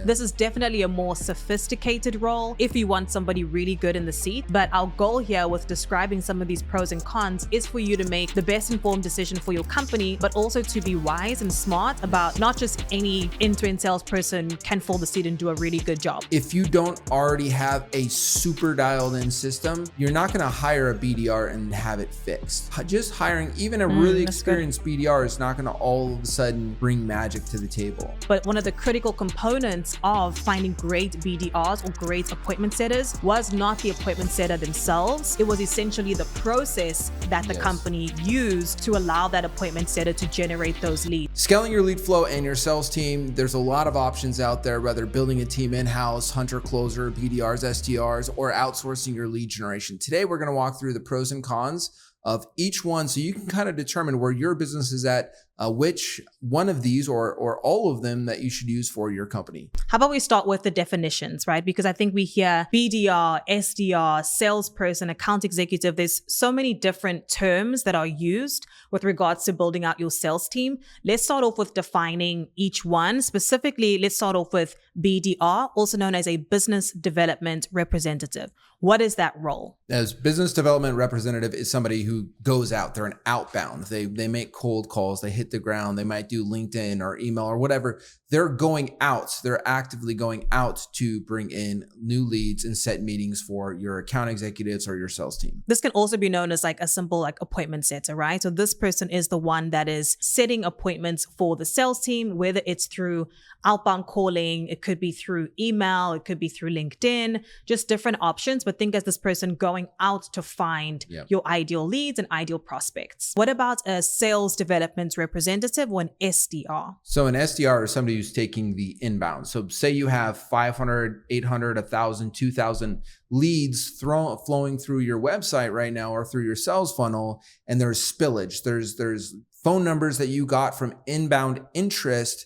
This is definitely a more sophisticated role if you want somebody really good in the seat. But our goal here with describing some of these pros and cons is for you to make the best informed decision for your company, but also to be wise and smart about not just any end-to-end salesperson can fill the seat and do a really good job. If you don't already have a super dialed in system, you're not going to hire a BDR and have it fixed. Just hiring even a really experienced BDR is not going to all of a sudden bring magic to the table. But one of the critical components of finding great BDRs or great appointment setters was not the appointment setter themselves. It was essentially the process that the company used to allow that appointment setter to generate those leads. Scaling your lead flow and your sales team, there's a lot of options out there, whether building a team in-house, hunter, closer, BDRs, SDRs, or outsourcing your lead generation. Today, we're going to walk through the pros and cons of each one so you can kind of determine where your business is at, which one of these or all of them that you should use for your company. How about we start with the definitions, right? Because I think we hear BDR, SDR, salesperson, account executive. There's so many different terms that are used with regards to building out your sales team. Let's start off with defining each one. Specifically, let's start off with BDR, also known as a business development representative. What is that role? As business development representative is somebody who goes out, they're an outbound. They make cold calls, they hit the ground, they might do LinkedIn or email or whatever. They're going out, they're actively going out to bring in new leads and set meetings for your account executives or your sales team. This can also be known as like a simple appointment setter, right? So this person is the one that is setting appointments for the sales team, whether it's through outbound calling, it could be through email, it could be through LinkedIn, just different options. But think as this person going out to find your ideal leads and ideal prospects. What about a sales development representative or an SDR? So an SDR is somebody who's taking the inbound. So say you have 500, 800, 1,000, 2,000 leads flowing through your website right now or through your sales funnel, and there's spillage. There's phone numbers that you got from inbound interest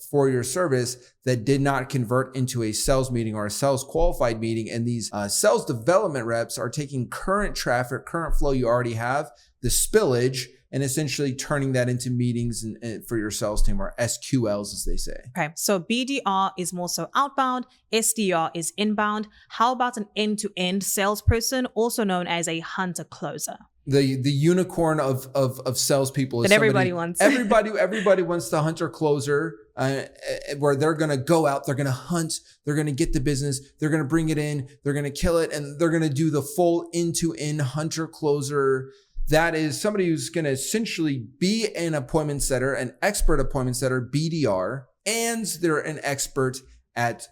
for your service that did not convert into a sales meeting or a sales qualified meeting. And these sales development reps are taking current traffic, current flow you already have, the spillage, and essentially turning that into meetings for your sales team, or SQLs as they say. Okay, so BDR is more so outbound, SDR is inbound. How about an end-to-end salesperson, also known as a hunter closer? The unicorn of salespeople is that everybody wants. Everybody wants the hunter closer, where they're going to go out, they're going to hunt, they're going to get the business, they're going to bring it in, they're going to kill it, and they're going to do the full end-to-end hunter closer. That is somebody who's going to essentially be an appointment setter, an expert appointment setter, BDR, and they're an expert at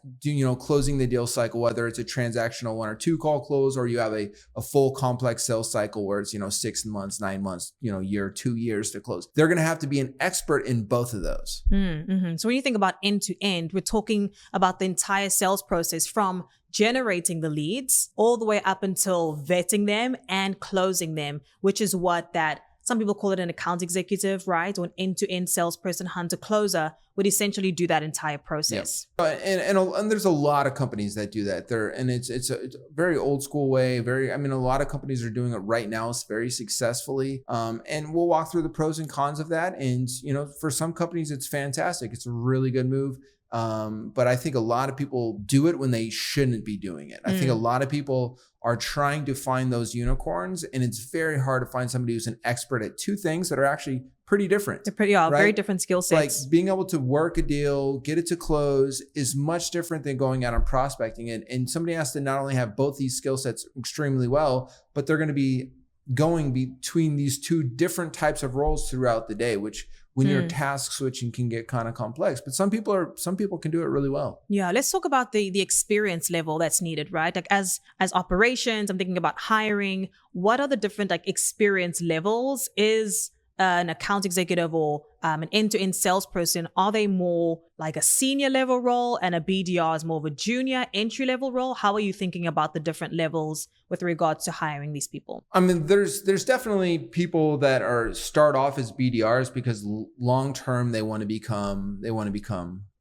closing the deal cycle, whether it's a transactional 1 or 2 call close, or you have a full complex sales cycle where it's 6 months, 9 months, year, 2 years to close. They're going to have to be an expert in both of those. So when you think about end to end, we're talking about the entire sales process from generating the leads all the way up until vetting them and closing them, which is what that some people call it an account executive, right? Or an end-to-end salesperson, hunter closer would essentially do that entire process. Yep. And there's a lot of companies that do that. It's a very old school way. A lot of companies are doing it right now very successfully. And we'll walk through the pros and cons of that. And for some companies, it's fantastic. It's a really good move. But I think a lot of people do it when they shouldn't be doing it. I think a lot of people are trying to find those unicorns, and it's very hard to find somebody who's an expert at 2 things that are actually pretty different. They're very different skill sets. Like being able to work a deal, get it to close is much different than going out and prospecting it. And somebody has to not only have both these skill sets extremely well, but they're going to be going between these 2 different types of roles throughout the day, which when you're task switching can get kind of complex, but some people can do it really well. Yeah. Let's talk about the experience level that's needed, right? Like as operations, I'm thinking about hiring. What are the different experience levels? Is an account executive or an end-to-end salesperson, are they more like a senior level role and a BDR is more of a junior entry level role? How are you thinking about the different levels with regards to hiring these people? There's definitely people that start off as BDRs because long-term they want to become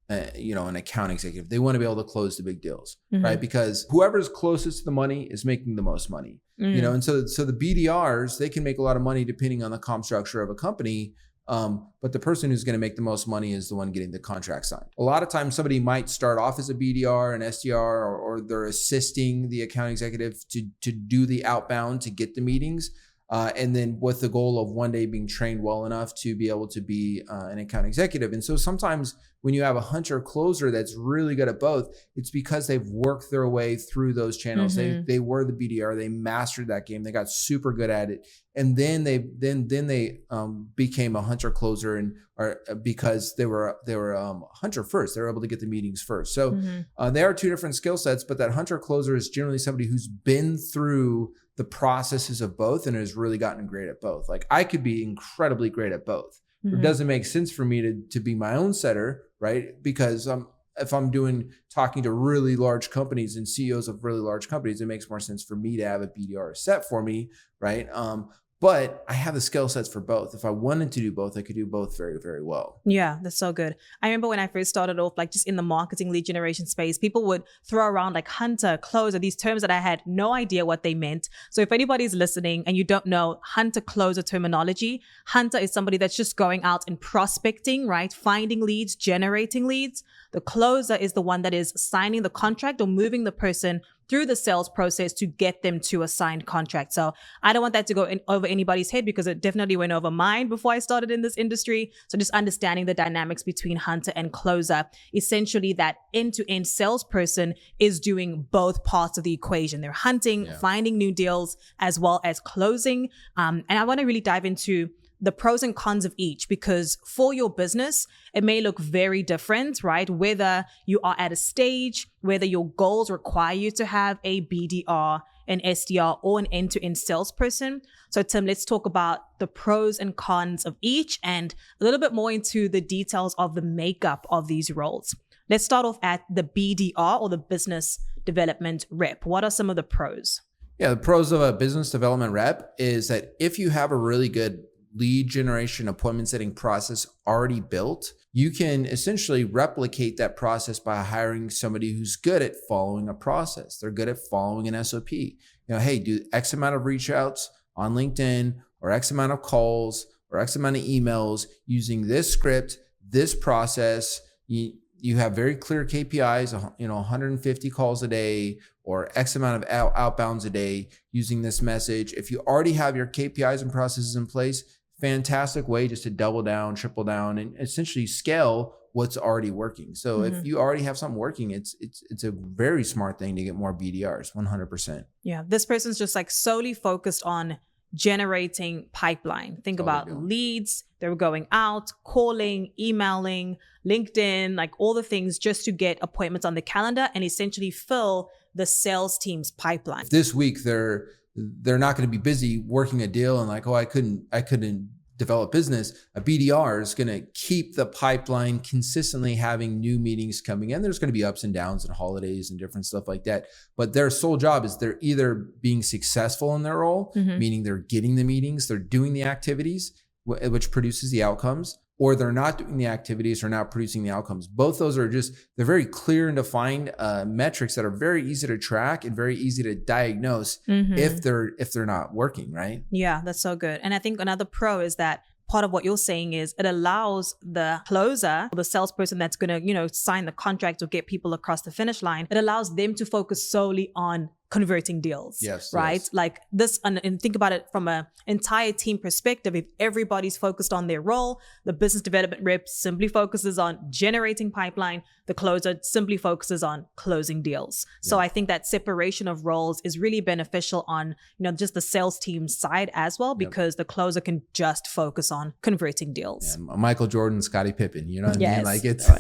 an account executive. They want to be able to close the big deals, right? Because whoever's closest to the money is making the most money, and so the BDRs, they can make a lot of money depending on the comp structure of a company. But the person who's going to make the most money is the one getting the contract signed. A lot of times somebody might start off as a BDR, an SDR, or they're assisting the account executive to do the outbound, to get the meetings. And then with the goal of one day being trained well enough to be able to be an account executive. And so sometimes when you have a hunter closer that's really good at both, it's because they've worked their way through those channels. They were the BDR, they mastered that game, they got super good at it, and then they became a hunter closer, and because they were hunter first, they were able to get the meetings first. So they are two different skill sets, but that hunter closer is generally somebody who's been through the processes of both and has really gotten great at both. Like I could be incredibly great at both. It doesn't make sense for me to be my own setter, right? Because if I'm talking to really large companies and CEOs of really large companies, it makes more sense for me to have a BDR set for me, right? But I have the skill sets for both. If I wanted to do both, I could do both very, very well. Yeah, that's so good. I remember when I first started off, like just in the marketing lead generation space, people would throw around like hunter, closer, these terms that I had no idea what they meant. So if anybody's listening and you don't know hunter closer terminology, hunter is somebody that's just going out and prospecting, right? Finding leads, generating leads. The closer is the one that is signing the contract or moving the person through the sales process to get them to a signed contract. So I don't want that to go over anybody's head, because it definitely went over mine before I started in this industry. So just understanding the dynamics between hunter and closer, essentially that end-to-end salesperson is doing both parts of the equation. They're hunting, finding new deals, as well as closing. And I want to really dive into the pros and cons of each, because for your business, it may look very different, right? Whether you are at a stage, whether your goals require you to have a BDR, an SDR, or an end-to-end salesperson. So Tim, let's talk about the pros and cons of each and a little bit more into the details of the makeup of these roles. Let's start off at the BDR, or the business development rep. What are some of the pros? Yeah, the pros of a business development rep is that if you have a really good lead generation appointment setting process already built, you can essentially replicate that process by hiring somebody who's good at following a process. They're good at following an SOP. Hey, do X amount of reach outs on LinkedIn, or X amount of calls, or X amount of emails using this script, this process. You have very clear KPIs, 150 calls a day, or X amount of outbounds a day using this message. If you already have your KPIs and processes in place, fantastic way just to double down, triple down, and essentially scale what's already working. So if you already have something working, it's a very smart thing to get more BDRs, 100%. Yeah, this person's just like solely focused on generating pipeline. Think about leads. They're going out, calling, emailing, LinkedIn, like all the things just to get appointments on the calendar and essentially fill the sales team's pipeline. This week, they're not going to be busy working a deal and like, oh, I couldn't develop business. A BDR is going to keep the pipeline consistently having new meetings coming in. There's going to be ups and downs and holidays and different stuff like that. But their sole job is they're either being successful in their role, meaning they're getting the meetings, they're doing the activities, which produces the outcomes, or they're not doing the activities or not producing the outcomes. Both those are they're very clear and defined metrics that are very easy to track and very easy to diagnose if they're not working, right? Yeah, that's so good. And I think another pro is that part of what you're saying is it allows the closer, the salesperson that's going to, sign the contract or get people across the finish line, it allows them to focus solely on converting deals. Yes. Right. Yes. Like this, and think about it from an entire team perspective. If everybody's focused on their role, the business development rep simply focuses on generating pipeline. The closer simply focuses on closing deals. Yeah. So I think that separation of roles is really beneficial on, just the sales team side as well, because the closer can just focus on converting deals. Yeah, Michael Jordan, Scottie Pippen, you know what I mean? Like it's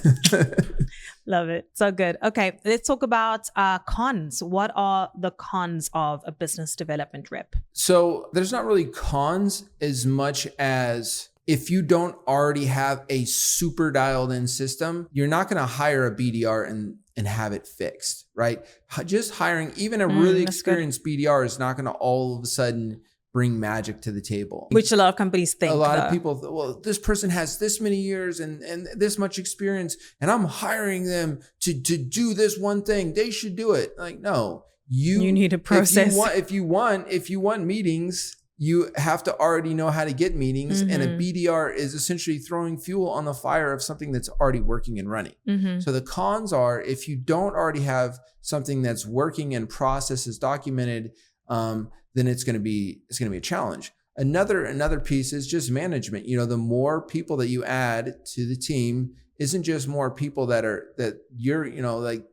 Love it. So good. Okay. Let's talk about cons. What are the cons of a business development rep? So there's not really cons as much as if you don't already have a super dialed in system, you're not going to hire a BDR and have it fixed, right? Just hiring even a really experienced BDR is not going to all of a sudden bring magic to the table. Which a lot of companies think. A lot of people, well, this person has this many years and this much experience, and I'm hiring them to do this one thing. They should do it. Like, no, you need a process. If you want meetings, you have to already know how to get meetings, and a BDR is essentially throwing fuel on the fire of something that's already working and running. So the cons are, if you don't already have something that's working and processes documented, then it's going to be a challenge. Another piece is just management. The more people that you add to the team isn't just more people that are going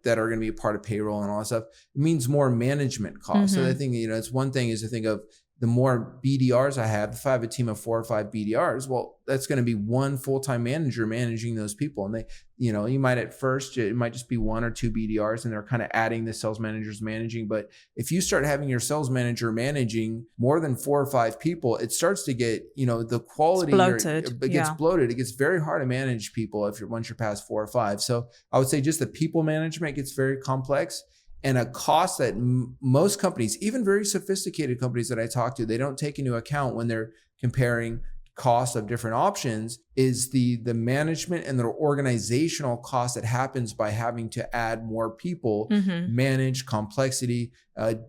to be a part of payroll and all that stuff. It means more management costs. So I think, it's one thing is to think of the more BDRs I have. If I have a team of 4 or 5 BDRs, well, that's going to be one full-time manager managing those people. And they, you might at first, it might just be 1 or 2 BDRs and they're kind of adding the sales managers managing. But if you start having your sales manager managing more than 4 or 5 people, it starts to get, the quality gets bloated. It gets very hard to manage people once you're past 4 or 5. So I would say just the people management gets very complex. And a cost that most companies, even very sophisticated companies that I talk to, they don't take into account when they're comparing costs of different options, is the management and the organizational cost that happens by having to add more people, manage complexity.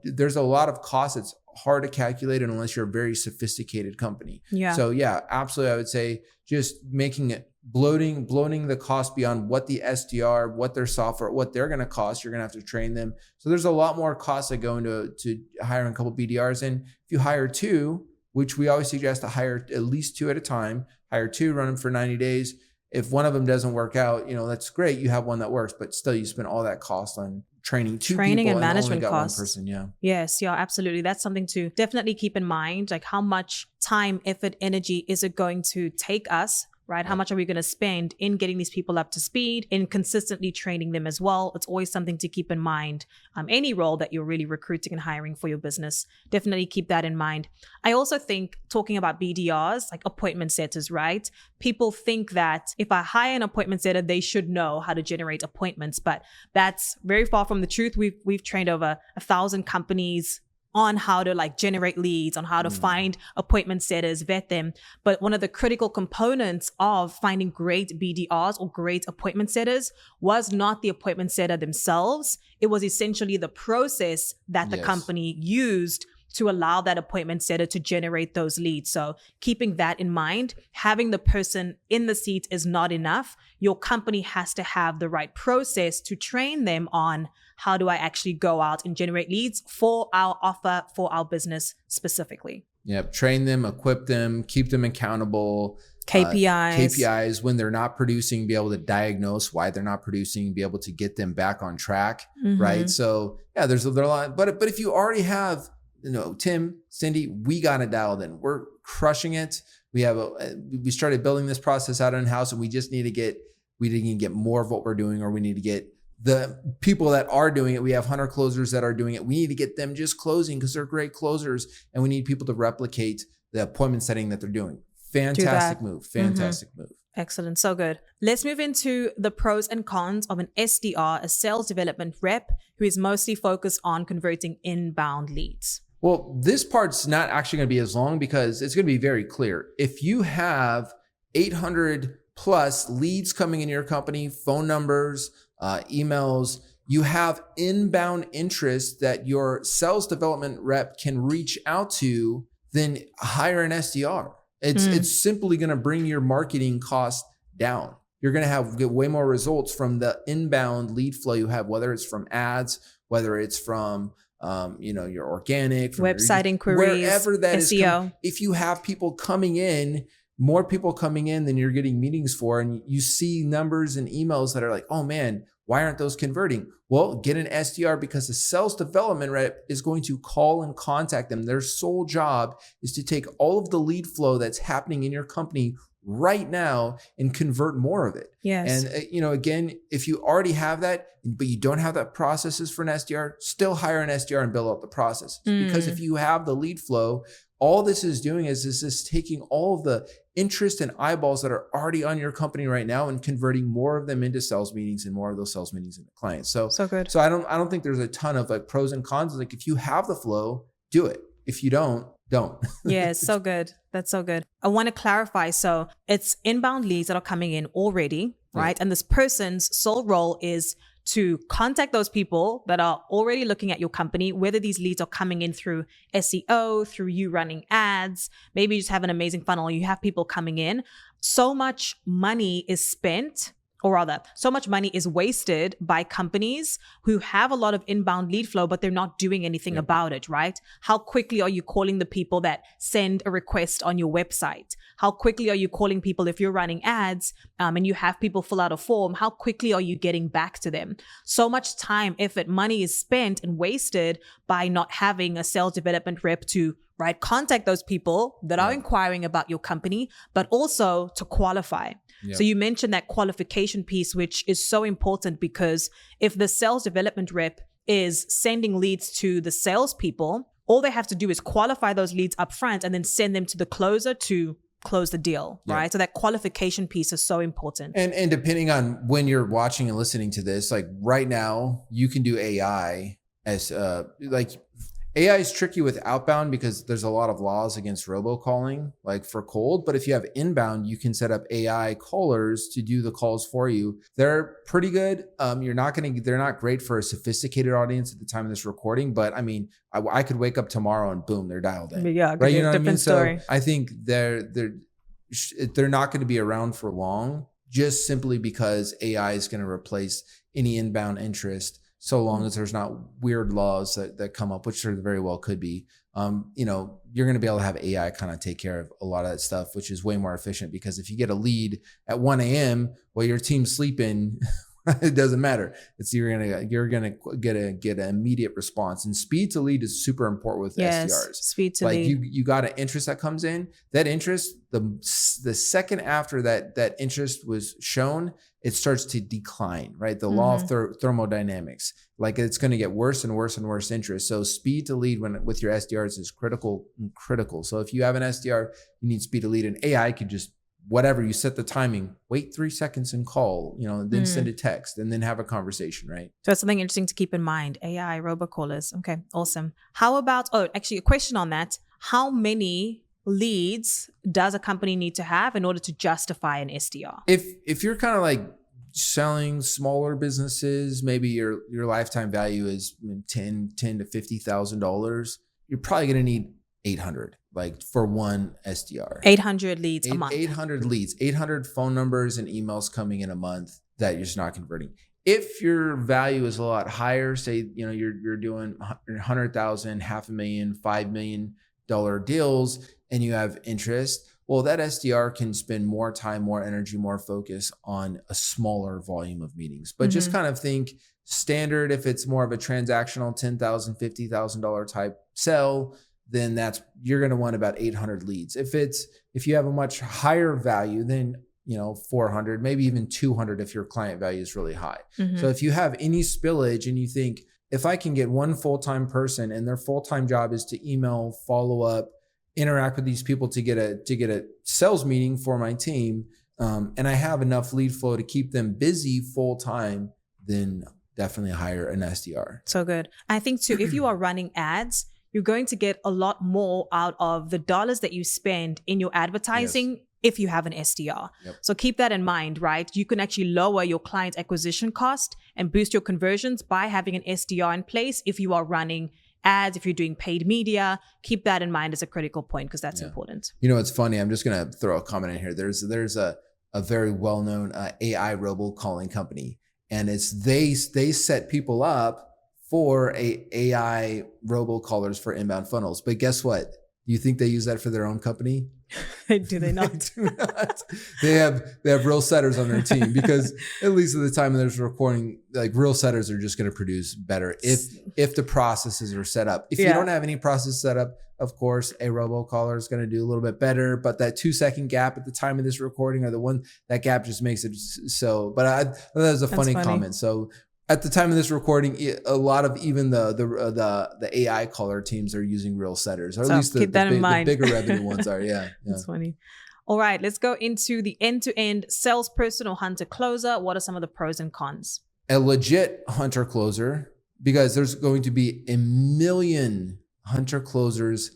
There's a lot of costs that's hard to calculate unless you're a very sophisticated company. So yeah, absolutely. I would say just making it bloating the cost beyond what the SDR, what their software, what they're going to cost. You're going to have to train them. So there's a lot more costs that go into hiring a couple BDRs. And if you hire 2, which we always suggest to hire at least 2 at a time, hire 2, run them for 90 days. If one of them doesn't work out, that's great. You have one that works, but still you spend all that cost on training 2 people and management costs. 1 person. Yeah. Yes. Yeah, absolutely. That's something to definitely keep in mind. Like, how much time, effort, energy is it going to take us? Right? How much are we going to spend in getting these people up to speed, in consistently training them as well? It's always something to keep in mind. Any role that you're really recruiting and hiring for your business, definitely keep that in mind. I also think, talking about BDRs, like appointment setters, right? People think that if I hire an appointment setter, they should know how to generate appointments, but that's very far from the truth. We've trained over 1,000 companies on how to generate leads, on how to find appointment setters, vet them. But one of the critical components of finding great BDRs or great appointment setters was not the appointment setter themselves. It was essentially the process that the company used to allow that appointment setter to generate those leads. So keeping that in mind, having the person in the seat is not enough. Your company has to have the right process to train them on how do I actually go out and generate leads for our offer, for our business specifically. Yep. Train them, equip them, keep them accountable. KPIs. When they're not producing, be able to diagnose why they're not producing, be able to get them back on track. Right. So yeah, there's a lot, but if you already have, Tim, Cindy, we got it dialed in. We're crushing it. We started building this process out in-house, and we need to get more of what we're doing, or we need to get the people that are doing it. We have hunter closers that are doing it. We need to get them just closing because they're great closers, and we need people to replicate the appointment setting that they're doing. Fantastic move. Fantastic move. Excellent. So good. Let's move into the pros and cons of an SDR, a sales development rep, who is mostly focused on converting inbound leads. Well, this part's not actually going to be as long because it's going to be very clear. If you have 800 plus leads coming in your company, phone numbers, emails, you have inbound interest that your sales development rep can reach out to, then hire an SDR. It's simply going to bring your marketing costs down. You're going to get way more results from the inbound lead flow you have, whether it's from ads, whether it's from your organic, from website inquiries, wherever that SEO. If you have people coming in, more people coming in than you're getting meetings for, and you see numbers and emails that are like, oh man, why aren't those converting? Well, get an SDR, because the sales development rep is going to call and contact them. Their sole job is to take all of the lead flow that's happening in your company right now and convert more of it. Yes. And again, if you already have that, but you don't have that processes for an SDR, still hire an SDR and build out the processes. Because if you have the lead flow, all this is doing is this taking all of the interest and eyeballs that are already on your company right now and converting more of them into sales meetings and more of those sales meetings into clients. So good. So I don't think there's a ton of pros and cons. Like, if you have the flow, do it. If you don't. Yeah, so good. That's so good. I want to clarify. So it's inbound leads that are coming in already, right? Yeah. And this person's sole role is to contact those people that are already looking at your company, whether these leads are coming in through SEO, through you running ads, maybe you just have an amazing funnel, you have people coming in. So much money is spent, or rather, so much money is wasted by companies who have a lot of inbound lead flow, but they're not doing anything about it, right? How quickly are you calling the people that send a request on your website? How quickly are you calling people if you're running ads and you have people fill out a form? How quickly are you getting back to them? So much time, effort, money is spent and wasted by not having a sales development rep to contact those people that are inquiring about your company, but also to qualify. Yep. So you mentioned that qualification piece, which is so important, because if the sales development rep is sending leads to the salespeople, all they have to do is qualify those leads up front and then send them to the closer to close the deal, right? So that qualification piece is so important. And depending on when you're watching and listening to this, like right now, you can do AI as AI is tricky with outbound because there's a lot of laws against robocalling, like for cold. But if you have inbound, you can set up AI callers to do the calls for you. They're pretty good. They're not great for a sophisticated audience at the time of this recording. But I mean, I could wake up tomorrow and boom, they're dialed in. Yeah, right. You know what I mean? Story. So I think they're not going to be around for long, just simply because AI is going to replace any inbound interest, so long as there's not weird laws that come up, which there very well could be. You're going to be able to have AI kind of take care of a lot of that stuff, which is way more efficient, because if you get a lead at 1 a.m. while your team's sleeping, it doesn't matter. You're gonna get an immediate response, and speed to lead is super important with SDRs. Speed to lead. You got an interest that comes in. That interest, the second after that interest was shown, it starts to decline. Right, the law of thermodynamics. Like it's going to get worse and worse and worse interest. So speed to lead with your SDRs is critical. So if you have an SDR, you need speed to lead, and AI could just, whatever you set the timing, wait 3 seconds and call, then send a text and then have a conversation, right? So that's something interesting to keep in mind. AI robocallers. Okay, awesome. How about, actually a question on that. How many leads does a company need to have in order to justify an SDR? If you're kind of like selling smaller businesses, maybe your lifetime value is $10,000 to $50,000, you're probably going to need 800. Like for one SDR. 800 leads a month. 800 leads, 800 phone numbers and emails coming in a month that you're just not converting. If your value is a lot higher, say, you're doing 100,000, $500,000, $5 million deals, and you have interest, well, that SDR can spend more time, more energy, more focus on a smaller volume of meetings. But just kind of think standard, if it's more of a transactional $10,000, $50,000 type sell, then you're going to want about 800 leads. If you have a much higher value, then 400, maybe even 200 if your client value is really high. So if you have any spillage and you think, if I can get one full-time person and their full-time job is to email, follow up, interact with these people to get a sales meeting for my team, and I have enough lead flow to keep them busy full-time, then definitely hire an SDR. So good. I think too, if you are running ads, you're going to get a lot more out of the dollars that you spend in your advertising if you have an SDR. Yep. So keep that in mind, right? You can actually lower your client acquisition cost and boost your conversions by having an SDR in place if you are running ads, if you're doing paid media. Keep that in mind as a critical point, because that's important. It's funny. I'm just going to throw a comment in here. There's a very well-known AI robocalling company, and they set people up for AI robocallers for inbound funnels. But guess what? Do you think they use that for their own company? Do they not? They do not. They have real setters on their team, because at least at the time of this recording, like real setters are just going to produce better if the processes are set up. If you don't have any process set up, of course, a robocaller is going to do a little bit better. But that 2-second gap at the time of this recording, that gap just makes it so. But that was a funny comment. So at the time of this recording, a lot of even the AI caller teams are using real setters, or at least the bigger revenue ones are. Yeah. That's funny. All right, let's go into the end-to-end salesperson or hunter closer. What are some of the pros and cons? A legit hunter closer, because there's going to be a million hunter closers.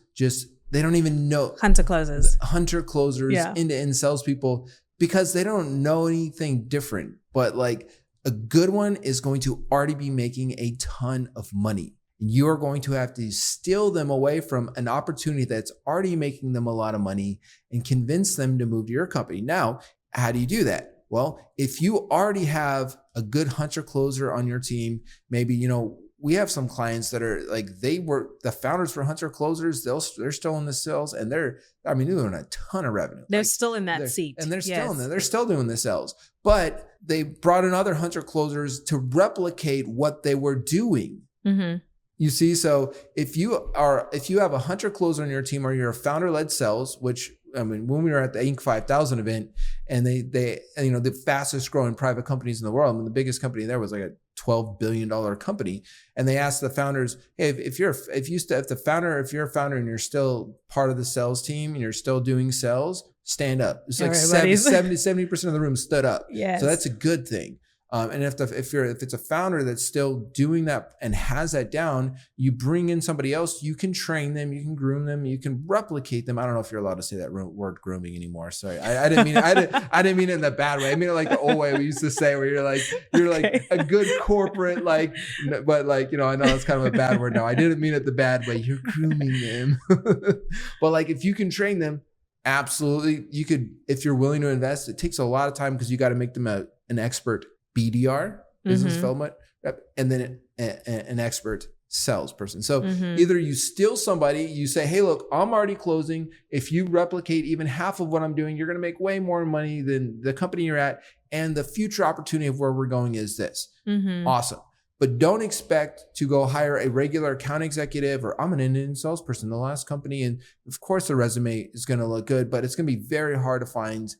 They don't even know hunter closers, end-to-end salespeople, because they don't know anything different. But like, A good one is going to already be making a ton of money. You're going to have to steal them away from an opportunity that's already making them a lot of money and convince them to move to your company. Now, how do you do that? Well, if you already have a good hunter closer on your team, maybe, we have some clients that are like, the founders for hunter closers, they're still in the sales and they're doing a ton of revenue. They're still in that seat. And they're still in there. They're still doing the sales, but they brought in other hunter closers to replicate what they were doing. Mm-hmm. You see, so if you have a hunter closer on your team or you're a founder-led sales, which when we were at the Inc. 5000 event and they the fastest growing private companies in the world, the biggest company there was like a $12 billion company. And they asked the founders, hey, if you're a founder and you're still part of the sales team and you're still doing sales, stand up. It's like 70% of the room stood up. Yes. So that's a good thing. And if it's a founder that's still doing that and has that down, you bring in somebody else, you can train them, you can groom them, you can replicate them. I don't know if you're allowed to say that word grooming anymore. Sorry. I didn't mean it. I didn't mean it in the bad way. I mean it like the old way we used to say, where you're like a good corporate, but I know that's kind of a bad word now. I didn't mean it the bad way. You're grooming them. But if you can train them, absolutely. You could, if you're willing to invest. It takes a lot of time because you got to make them an expert BDR, business development rep, and then an expert salesperson. So either you steal somebody, you say, hey, look, I'm already closing. If you replicate even half of what I'm doing, you're going to make way more money than the company you're at. And the future opportunity of where we're going is this. Awesome. But don't expect to go hire a regular account executive or I'm an Indian salesperson in the last company. And of course the resume is going to look good, but it's going to be very hard to find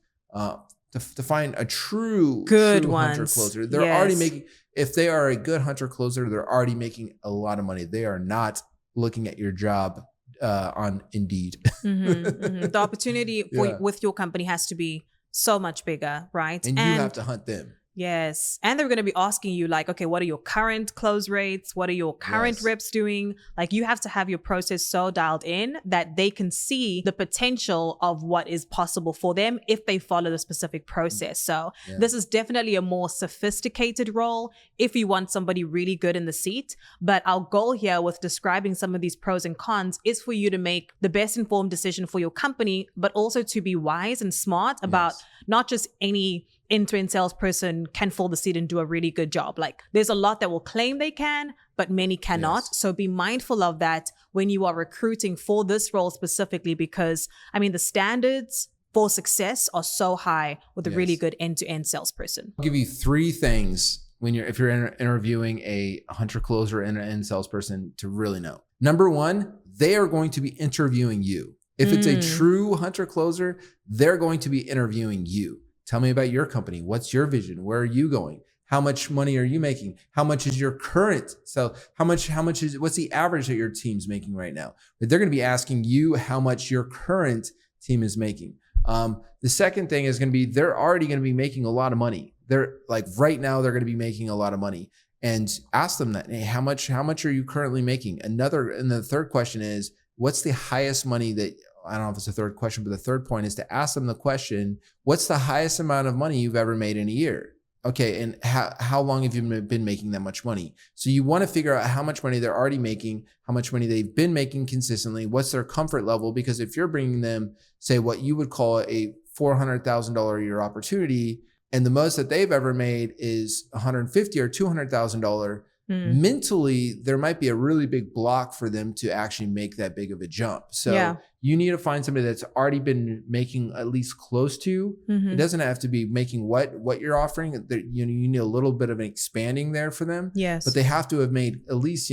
to find a true hunter closer. They're already making, if they are a good hunter closer, they're already making a lot of money. They are not looking at your job on Indeed. The opportunity with your company has to be so much bigger, right? And you have to hunt them. Yes. And they're going to be asking you okay, what are your current close rates? What are your current reps doing? You have to have your process so dialed in that they can see the potential of what is possible for them if they follow the specific process. So this is definitely a more sophisticated role if you want somebody really good in the seat. But our goal here with describing some of these pros and cons is for you to make the best informed decision for your company, but also to be wise and smart about not just any end-to-end salesperson can fill the seat and do a really good job. There's a lot that will claim they can, but many cannot. So be mindful of that when you are recruiting for this role specifically, because the standards for success are so high with a really good end-to-end salesperson. I'll give you 3 things if you're interviewing a hunter closer and an end salesperson to really know. Number 1, they are going to be interviewing you. If it's a true hunter closer, they're going to be interviewing you. Tell me about your company. What's your vision? Where are you going? How much money are you making? How much is your current? So what's the average that your team's making right now? But they're going to be asking you how much your current team is making. The second thing is going to be, they're already going to be making a lot of money. They're right now, they're going to be making a lot of money, and ask them that, hey, how much are you currently making? And the third question is, what's the highest money that, I don't know if it's a third question, but the third point is to ask them the question, what's the highest amount of money you've ever made in a year? Okay, and how long have you been making that much money? So you want to figure out how much money they're already making, how much money they've been making consistently, what's their comfort level? Because if you're bringing them, say, what you would call a $400,000 a year opportunity, and the most that they've ever made is $150,000 or $200,000, mentally, there might be a really big block for them to actually make that big of a jump. So you need to find somebody that's already been making at least close to. It doesn't have to be making what you're offering. You need a little bit of an expanding there for them. Yes. But they have to have made at least,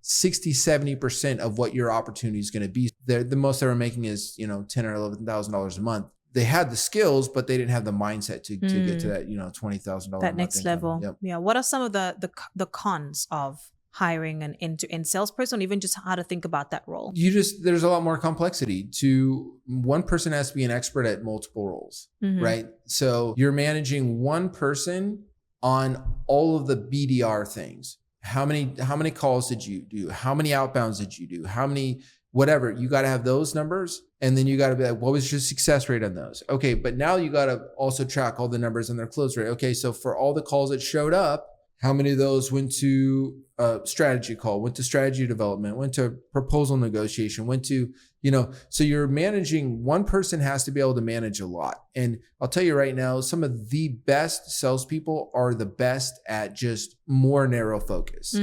60, 70% of what your opportunity is going to be. The most they were making is, $10,000 or $11,000 a month. They had the skills, but they didn't have the mindset to get to that, $20,000. That next level. Yep. Yeah. What are some of the cons of hiring an end-to-end salesperson, even just how to think about that role? There's a lot more complexity one person has to be an expert at multiple roles, right? So you're managing one person on all of the BDR things. How many calls did you do? How many outbounds did you do? whatever. You got to have those numbers. And then you got to be like, what was your success rate on those? Okay, but now you got to also track all the numbers on their close rate. Okay, so for all the calls that showed up, how many of those went to a strategy call, went to strategy development, went to proposal negotiation, went to, so you're managing, one person has to be able to manage a lot. And I'll tell you right now, some of the best salespeople are the best at just more narrow focus.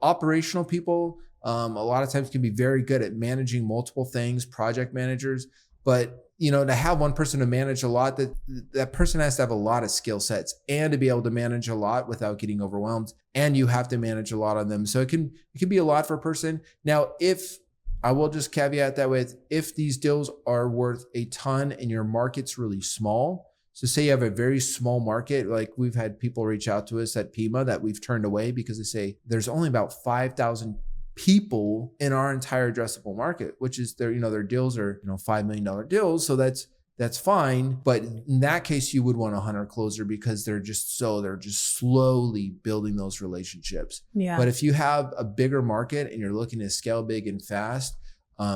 Operational people, a lot of times can be very good at managing multiple things, project managers, but to have one person to manage a lot, that person has to have a lot of skill sets and to be able to manage a lot without getting overwhelmed. And you have to manage a lot on them. So it can be a lot for a person. Now, if I will just caveat that with, if these deals are worth a ton and your market's really small, so say you have a very small market, like we've had people reach out to us at Pima that we've turned away because they say there's only about 5,000 people in our entire addressable market, which is their deals are, $5 million deals. So that's fine. But in that case, you would want a hunter closer because they're just slowly building those relationships. Yeah. But if you have a bigger market and you're looking to scale big and fast,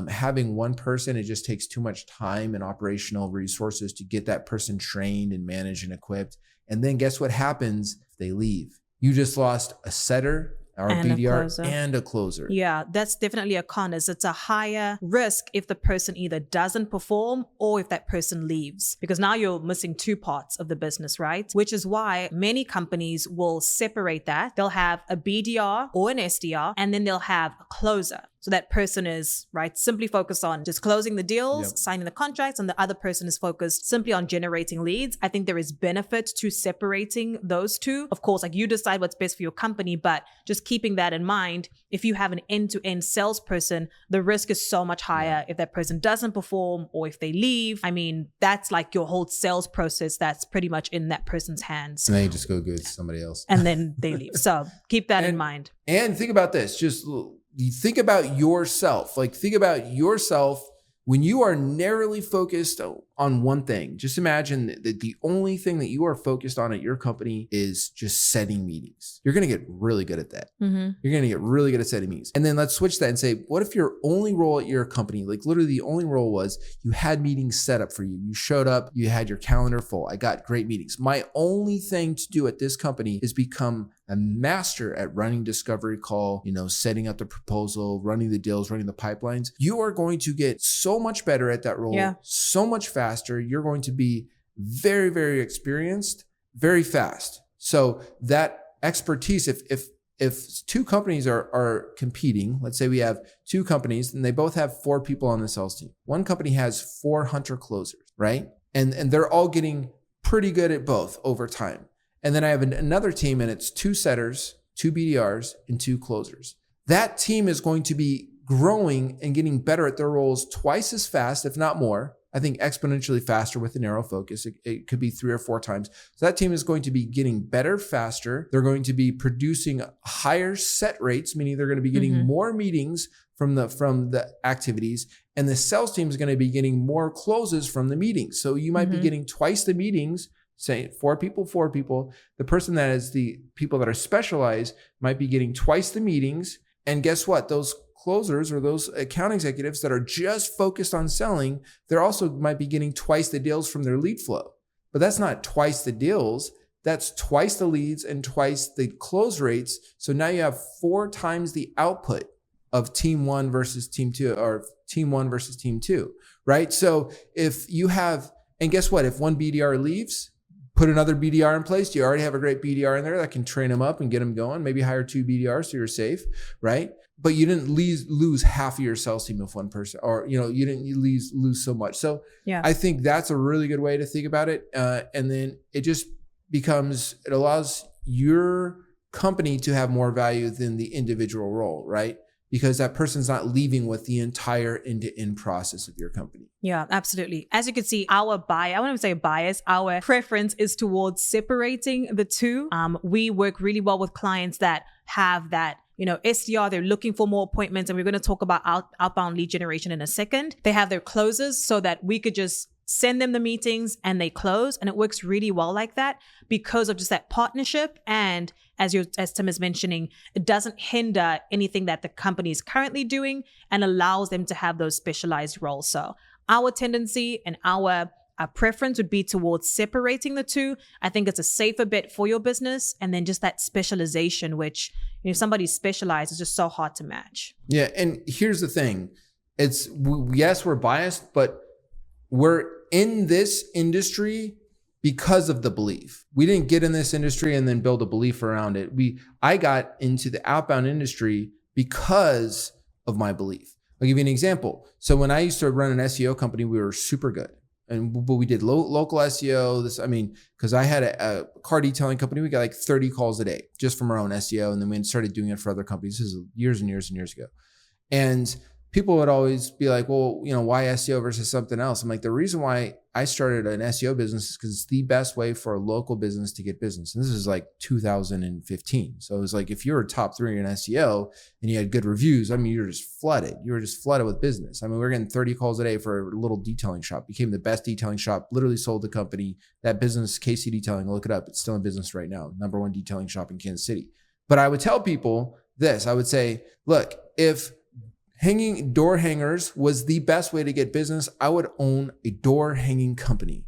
having one person, it just takes too much time and operational resources to get that person trained and managed and equipped. And then guess what happens if they leave? You just lost a setter, or a BDR and a closer. Yeah, that's definitely a con. It's a higher risk if the person either doesn't perform or if that person leaves, because now you're missing two parts of the business, right? Which is why many companies will separate that. They'll have a BDR or an SDR, and then they'll have a closer. So that person is, right, simply focused on just closing the deals, signing the contracts, and the other person is focused simply on generating leads. I think there is benefit to separating those two. Of course, like you decide what's best for your company, but just keeping that in mind, if you have an end-to-end salesperson, the risk is so much higher if that person doesn't perform or if they leave. I mean, that's like your whole sales process that's pretty much in that person's hands. And then you just go get somebody else. And then they leave. So keep that in mind. And think about this, you think about yourself. Like, think about yourself when you are narrowly focused on one thing. Just imagine that the only thing that you are focused on at your company is just setting meetings. You're going to get really good at that. You're going to get really good at setting meetings. And then let's switch that and say, what if your only role at your company, like literally the only role was you had meetings set up for you. You showed up, you had your calendar full. I got great meetings. My only thing to do at this company is become a master at running discovery call, setting up the proposal, running the deals, running the pipelines. You are going to get so much better at that role, so much faster. You're going to be very, very experienced, very fast. So that expertise, if two companies are competing, let's say we have two companies and they both have 4 people on the sales team. One company has 4 hunter closers, right? And they're all getting pretty good at both over time. And then I have another team and it's 2 setters, 2 BDRs, and 2 closers. That team is going to be growing and getting better at their roles twice as fast, if not more. I think exponentially faster with a narrow focus. It could be 3 or 4 times. So that team is going to be getting better faster. They're going to be producing higher set rates, meaning they're going to be getting more meetings from the activities. And the sales team is going to be getting more closes from the meetings. So you might be getting twice the meetings. Say 4 people. The person that is the people that are specialized might be getting twice the meetings. And guess what? Those closers or those account executives that are just focused on selling, they're also might be getting twice the deals from their lead flow. But that's not twice the deals. That's twice the leads and twice the close rates. So now you have 4 times the output of team 1 versus team 2, or team 1 versus team 2, right? So if you have, and guess what? If one BDR leaves, put another BDR in place. You already have a great BDR in there that can train them up and get them going. Maybe hire 2 BDRs so you're safe, right? But you didn't lose half of your sales team with one person, or you didn't lose so much. So I think that's a really good way to think about it. And then it just it allows your company to have more value than the individual role, right? Because that person's not leaving with the entire end-to-end process of your company. Yeah, absolutely. As you can see, our preference is towards separating the two. We work really well with clients that have that, SDR, they're looking for more appointments. And we're going to talk about outbound lead generation in a second. They have their closes so that we could just send them the meetings and they close. And it works really well like that because of just that partnership. And as Tim is mentioning, it doesn't hinder anything that the company is currently doing and allows them to have those specialized roles. So our tendency and our preference would be towards separating the two. I think it's a safer bet for your business. And then just that specialization, which if somebody's specialized, is just so hard to match. Yeah. And here's the thing. Yes, we're biased, but we're in this industry because of the belief. We didn't get in this industry and then build a belief around it. I got into the outbound industry because of my belief. I'll give you an example. So when I used to run an SEO company, we were super good. But we did local SEO. Because I had a car detailing company, we got like 30 calls a day just from our own SEO. And then we started doing it for other companies. This is years and years and years ago. And people would always be like, well, why SEO versus something else? I'm like, the reason why I started an SEO business is because it's the best way for a local business to get business. And this is like 2015. So it was like, if you were top 3 in SEO and you had good reviews, you're just flooded. You were just flooded with business. We're getting 30 calls a day for a little detailing shop. Became the best detailing shop, literally sold the company. That business, KC Detailing, look it up. It's still in business right now. #1 detailing shop in Kansas City. But I would tell people this, I would say, look, if hanging door hangers was the best way to get business, I would own a door hanging company.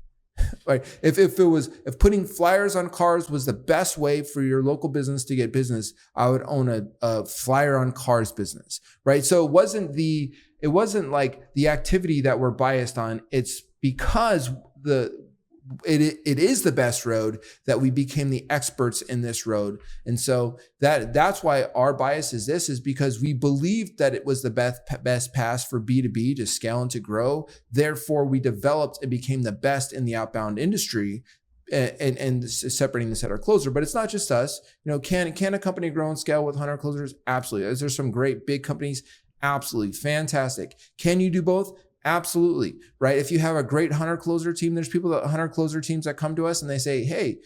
Right? If putting flyers on cars was the best way for your local business to get business, I would own a flyer on cars business. Right? So it wasn't like the activity that we're biased on. It's because it is the best road that we became the experts in this road. And so that's why our bias is because we believed that it was the best path for B2B to scale and to grow. Therefore, we developed and became the best in the outbound industry and separating the setter closer. But it's not just us. Can a company grow and scale with hunter closers? Absolutely. Is there some great big companies? Absolutely. Fantastic. Can you do both? Absolutely. Right. If you have a great hunter closer team, there's hunter closer teams that come to us and they say, hey,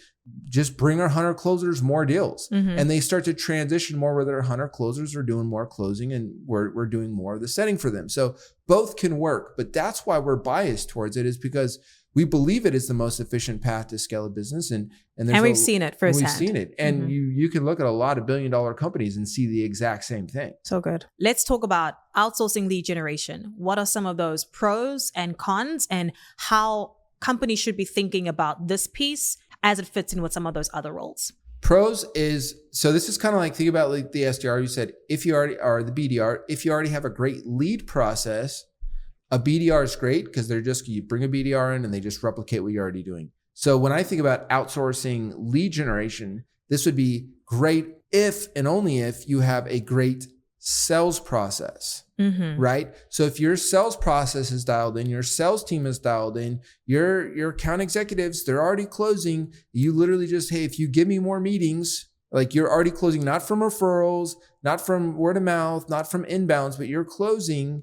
just bring our hunter closers more deals. Mm-hmm. And they start to transition more where their hunter closers are doing more closing and we're doing more of the setting for them. So both can work, but that's why we're biased towards it, is because we believe it is the most efficient path to scale a business. And we've seen it firsthand. We've seen it. And mm-hmm. you can look at a lot of billion-dollar companies and see the exact same thing. So good. Let's talk about outsourcing lead generation. What are some of those pros and cons, and how companies should be thinking about this piece as it fits in with some of those other roles? Pros is, so this is kind of like, think about like the SDR. You said, if you already are the BDR, if you already have a great lead process, a BDR is great because you bring a BDR in and they just replicate what you're already doing. So when I think about outsourcing lead generation, this would be great if and only if you have a great sales process, mm-hmm. right? So if your sales process is dialed in, your sales team is dialed in, your account executives, they're already closing. You literally just, hey, if you give me more meetings, like you're already closing, not from referrals, not from word of mouth, not from inbounds, but you're closing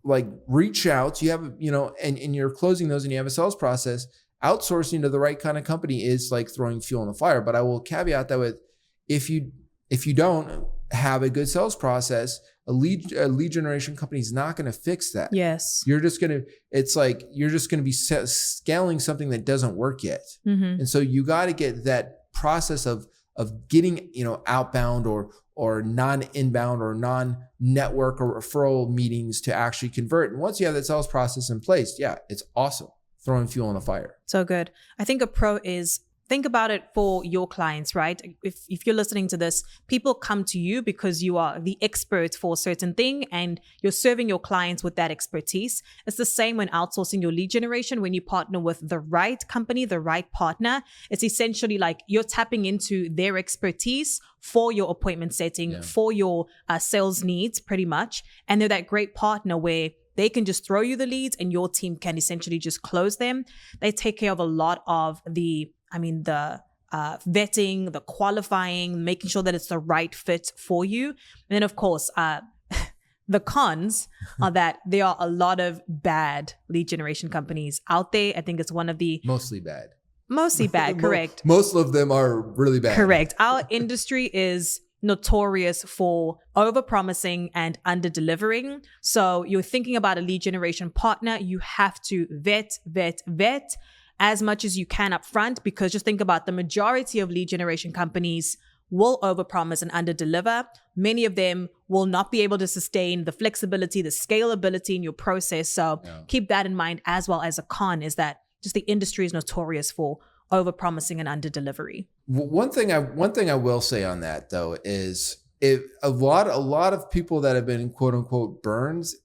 like reach outs, you have, and you're closing those and you have a sales process. Outsourcing to the right kind of company is like throwing fuel on the fire. But I will caveat that with, if you don't have a good sales process, a lead generation company is not going to fix that. Yes. You're just going to be scaling something that doesn't work yet. Mm-hmm. And so you got to get that process of getting, outbound or non-inbound or non-network or referral meetings to actually convert. And once you have that sales process in place, yeah, it's awesome. Throwing fuel on the fire. So good. I think a pro is, think about it for your clients, right? If you're listening to this, people come to you because you are the expert for a certain thing and you're serving your clients with that expertise. It's the same when outsourcing your lead generation. When you partner with the right company, the right partner, it's essentially like you're tapping into their expertise for your appointment setting, for your sales needs pretty much. And they're that great partner where they can just throw you the leads and your team can essentially just close them. They take care of a lot of the vetting, the qualifying, making sure that it's the right fit for you. And then of course, the cons are that there are a lot of bad lead generation companies out there. I think it's one of the... Mostly bad, correct. Most of them are really bad. Correct. Our industry is notorious for over-promising and under-delivering. So you're thinking about a lead generation partner, you have to vet as much as you can up front, because just think about the majority of lead generation companies will overpromise and underdeliver. Many of them will not be able to sustain the flexibility, the scalability in your process. So keep that in mind, as well as a con is that just the industry is notorious for overpromising and underdelivery. One thing I will say on that though is, if a lot of people that have been quote unquote burns,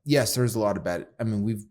yes, there's a lot of bad. I mean, we've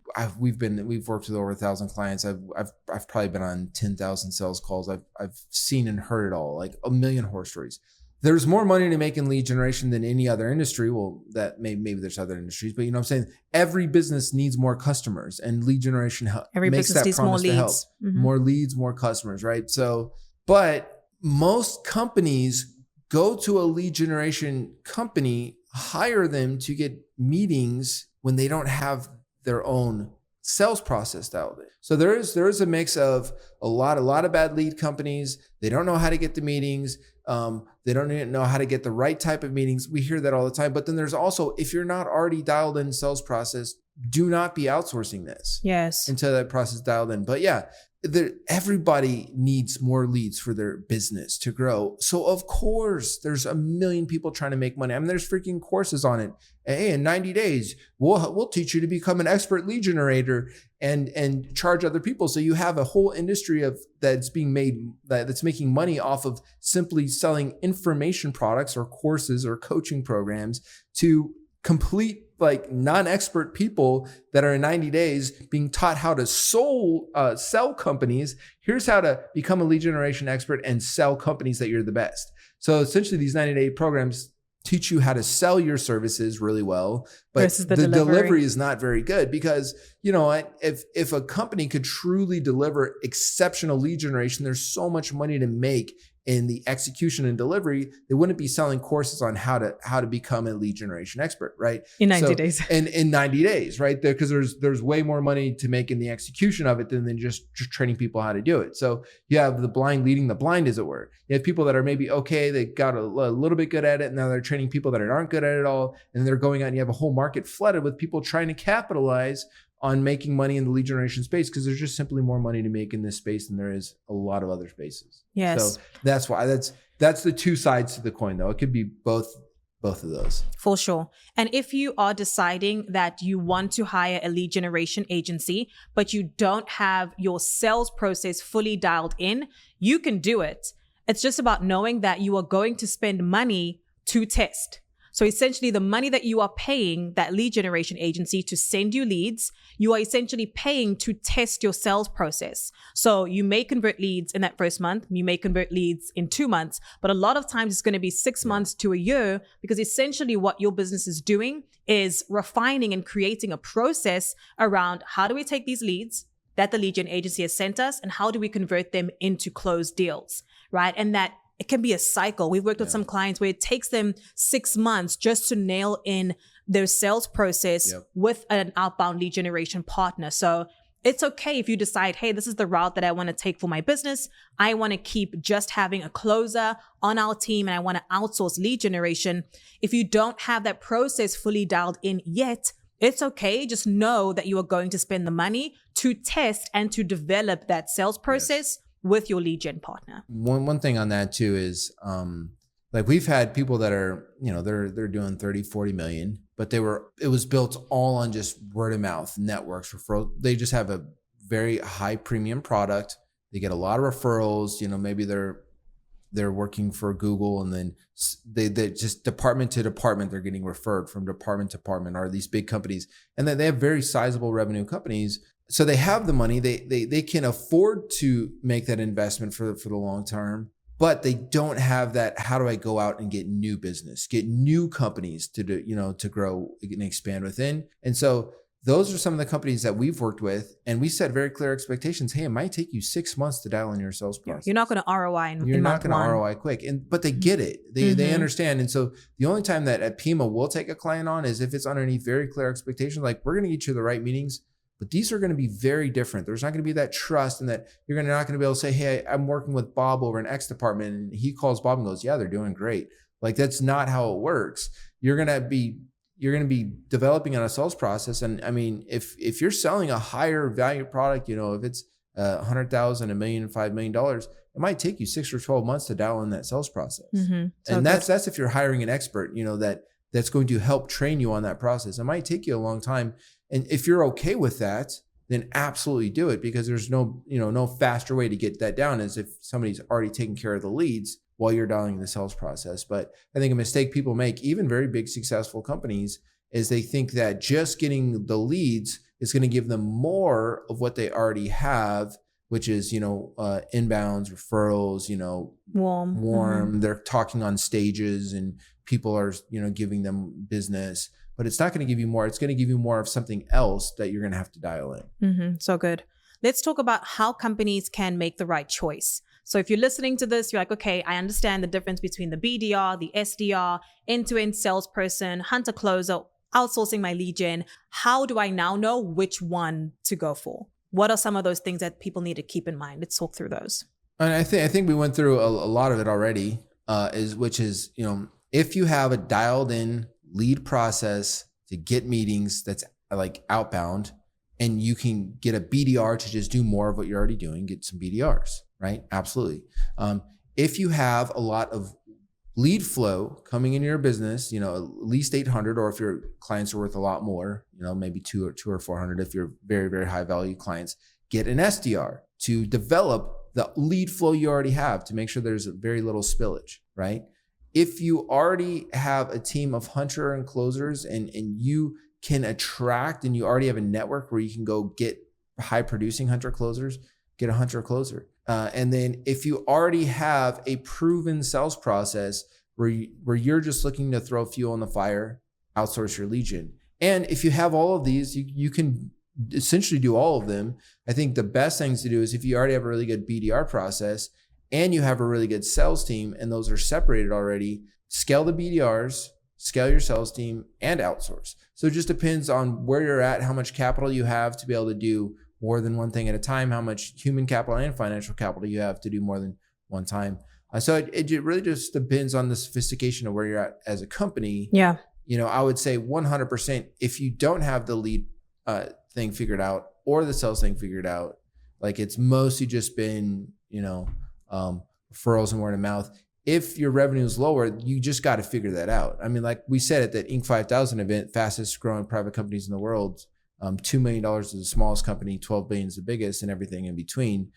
worked with over 1,000 clients. I've probably been on 10,000 sales calls. I've seen and heard it all, like a million horror stories. There's more money to make in lead generation than any other industry. Well, that maybe there's other industries, but you know what I'm saying? Every business needs more customers, and lead generation makes that promise to help. More leads, more customers, right? So, but most companies go to a lead generation company, hire them to get meetings when they don't have their own sales process dialed in. So there is a mix of a lot of bad lead companies. They don't know how to get the meetings. They don't even know how to get the right type of meetings. We hear that all the time. But then there's also, if you're not already dialed in sales process, do not be outsourcing this. Yes. Until that process dialed in. But yeah, everybody needs more leads for their business to grow. So of course, there's a million people trying to make money. I mean, there's freaking courses on it. Hey, in 90 days, we'll teach you to become an expert lead generator and charge other people. So you have a whole industry that's making money off of simply selling information products or courses or coaching programs to complete like non-expert people that are in 90 days being taught how to sell companies. Here's how to become a lead generation expert and sell companies that you're the best. So essentially these 90-day programs teach you how to sell your services really well, but the delivery is not very good because, you know, if a company could truly deliver exceptional lead generation, there's so much money to make in the execution and delivery. They wouldn't be selling courses on how to become a lead generation expert, right? In 90 days. In 90 days, right? Because there's way more money to make in the execution of it than just training people how to do it. So you have the blind leading the blind, as it were. You have people that are maybe okay, they got a little bit good at it, and now they're training people that aren't good at it all, and they're going out and you have a whole market flooded with people trying to capitalize on making money in the lead generation space because there's just simply more money to make in this space than there is a lot of other spaces. Yes. So that's why that's the two sides to the coin though. It could be both of those. For sure. And if you are deciding that you want to hire a lead generation agency, but you don't have your sales process fully dialed in, you can do it. It's just about knowing that you are going to spend money to test. So essentially the money that you are paying that lead generation agency to send you leads, you are essentially paying to test your sales process. So you may convert leads in that first month, you may convert leads in 2 months, but a lot of times it's going to be 6 months to a year because essentially what your business is doing is refining and creating a process around how do we take these leads that the lead gen agency has sent us and how do we convert them into closed deals, right? And that it can be a cycle. We've worked with some clients where it takes them 6 months just to nail in their sales process with an outbound lead generation partner. So it's okay if you decide, hey, this is the route that I want to take for my business. I want to keep just having a closer on our team and I want to outsource lead generation. If you don't have that process fully dialed in yet, it's okay. Just know that you are going to spend the money to test and to develop that sales process with your lead gen partner. One thing on that too is like we've had people that are, you know, they're doing 30, 40 million, but it was built all on just word of mouth, networks, referrals. They just have a very high premium product. They get a lot of referrals, you know, maybe they're working for Google and then they just department to department, they're getting referred from department to department or these big companies. And then they have very sizable revenue companies. So they have the money, they can afford to make that investment for the long term, but they don't have that. How do I go out and get new business, get new companies to do, you know, to grow and expand within? And so those are some of the companies that we've worked with, and we set very clear expectations. Hey, it might take you 6 months to dial in your sales process. You're not going to ROI in You're in not going to month one. ROI quick, but they get it. They understand. And so the only time that at Pima we'll take a client on is if it's underneath very clear expectations. Like we're going to get you the right meetings, but these are going to be very different. There's not going to be that trust, and that you're not going to be able to say, hey, I'm working with Bob over in X department. And he calls Bob and goes, yeah, they're doing great. Like that's not how it works. You're going to be developing on a sales process. And I mean, if you're selling a higher value product, you know, if it's $100,000, $1 million, $5 million, it might take you 6 or 12 months to dial in that sales process. So And that's if you're hiring an expert, that's going to help train you on that process. It might take you a long time. And if you're okay with that, then absolutely do it, because there's no faster way to get that down as if somebody's already taking care of the leads while you're dialing the sales process. But I think a mistake people make, even very big successful companies, is they think that just getting the leads is going to give them more of what they already have, which is, inbounds, referrals, warm. They're talking on stages and people are, giving them business, but it's not going to give you more. It's going to give you more of something else that you're going to have to dial in. So good. Let's talk about how companies can make the right choice. So if you're listening to this, you're like, okay, I understand the difference between the BDR, the SDR, end-to-end salesperson, hunter closer, outsourcing my lead gen. How do I now know which one to go for? What are some of those things that people need to keep in mind? Let's talk through those. And I think we went through a lot of it already, which is, if you have a dialed in lead process to get meetings that's like outbound, and you can get a BDR to just do more of what you're already doing, get some BDRs, right? Absolutely. If you have a lot of lead flow coming in your business, at least 800, or if your clients are worth a lot more, maybe 200 or 400, if you're very, very high value clients, get an SDR to develop the lead flow you already have to make sure there's very little spillage, right? If you already have a team of hunter and closers and you can attract, and you already have a network where you can go get high producing hunter closers, get a hunter closer. And then if you already have a proven sales process where you're just looking to throw fuel on the fire, outsource your lead gen. And if you have all of these, you can essentially do all of them. I think the best things to do is if you already have a really good BDR process and you have a really good sales team and those are separated already, scale the BDRs, scale your sales team, and outsource. So it just depends on where you're at, how much capital you have to be able to do more than one thing at a time, how much human capital and financial capital you have to do more than one time. So it really just depends on the sophistication of where you're at as a company. Yeah. I would say 100%, if you don't have the lead thing figured out or the sales thing figured out, like it's mostly just been, referrals and word of mouth. If your revenue is lower, you just got to figure that out. I mean, like we said at that Inc. 5000 event, fastest growing private companies in the world, $2 million is the smallest company, 12 billion is the biggest, and everything in between.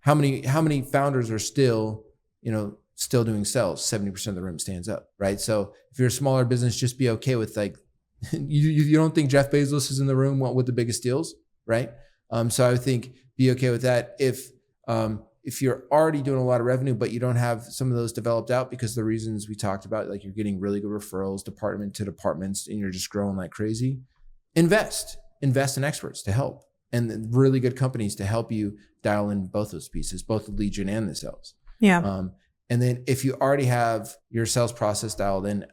How many founders are still doing sales? 70% of the room stands up, right? So if you're a smaller business, just be okay with like, you don't think Jeff Bezos is in the room with the biggest deals, right? So I would think be okay with that. If you're already doing a lot of revenue, but you don't have some of those developed out because the reasons we talked about, like you're getting really good referrals department to departments and you're just growing like crazy, invest in experts to help and really good companies to help you dial in both those pieces, both the lead gen and the sales. Yeah. And then if you already have your sales process dialed in,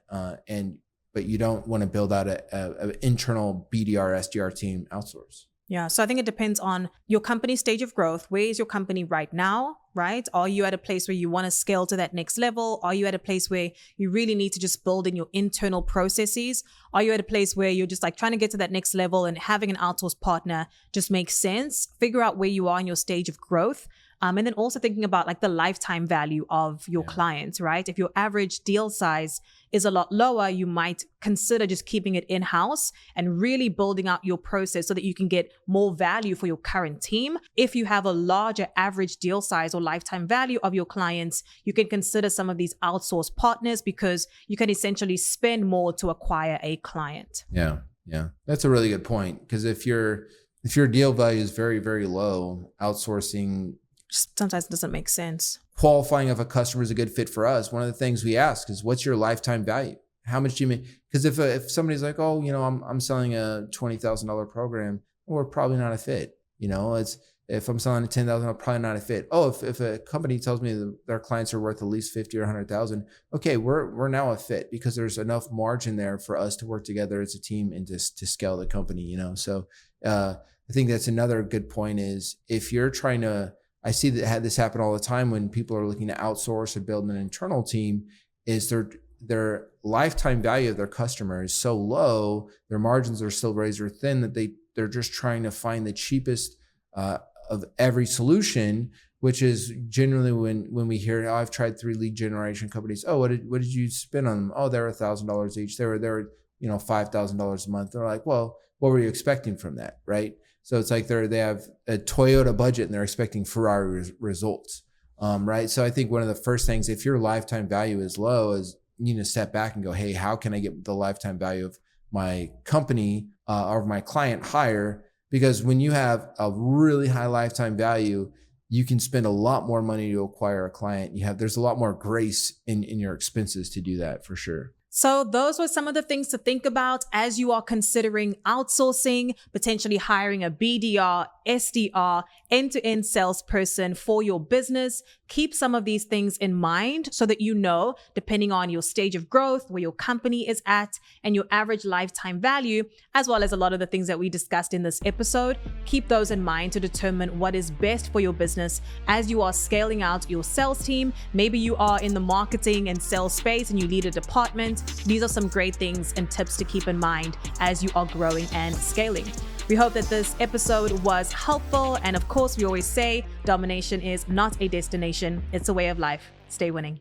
but you don't want to build out an internal BDR, SDR team, outsource. Yeah. So I think it depends on your company's stage of growth. Where is your company right now, right? Are you at a place where you want to scale to that next level? Are you at a place where you really need to just build in your internal processes? Are you at a place where you're just like trying to get to that next level and having an outsource partner just makes sense? Figure out where you are in your stage of growth. And then also thinking about like the lifetime value of your clients, right? If your average deal size is a lot lower, you might consider just keeping it in-house and really building out your process so that you can get more value for your current team. If you have a larger average deal size or lifetime value of your clients, you can consider some of these outsource partners because you can essentially spend more to acquire a client. Yeah. That's a really good point. Because if your deal value is very, very low, outsourcing sometimes it doesn't make sense. Qualifying if a customer is a good fit for us, one of the things we ask is, what's your lifetime value? How much do you make? Because if somebody's like, oh, I'm selling a $20,000 program, we're probably not a fit. If I'm selling a $10,000, I'm probably not a fit. Oh, if a company tells me that their clients are worth at least 50 or 100,000, okay, we're now a fit because there's enough margin there for us to work together as a team and to scale the company. So I think that's another good point is if you're trying to. I see that this happen all the time when people are looking to outsource or build an internal team, is their lifetime value of their customer is so low, their margins are still razor thin that they're just trying to find the cheapest of every solution, which is generally when we hear, oh, I've tried 3 lead generation companies. Oh, what did you spend on them? Oh, they were $1,000 each. They were $5,000 a month. They're like, well, what were you expecting from that, right? So it's like they have a Toyota budget and they're expecting Ferrari results, right? So I think one of the first things, if your lifetime value is low, is you need to step back and go, hey, how can I get the lifetime value of my company or my client higher? Because when you have a really high lifetime value, you can spend a lot more money to acquire a client. There's a lot more grace in your expenses to do that, for sure. So those were some of the things to think about as you are considering outsourcing, potentially hiring a BDR, SDR, end-to-end salesperson for your business. Keep some of these things in mind so that you know, depending on your stage of growth, where your company is at, and your average lifetime value, as well as a lot of the things that we discussed in this episode. Keep those in mind to determine what is best for your business as you are scaling out your sales team. Maybe you are in the marketing and sales space and you lead a department. These are some great things and tips to keep in mind as you are growing and scaling. We hope that this episode was helpful. And of course, we always say domination is not a destination, it's a way of life. Stay winning.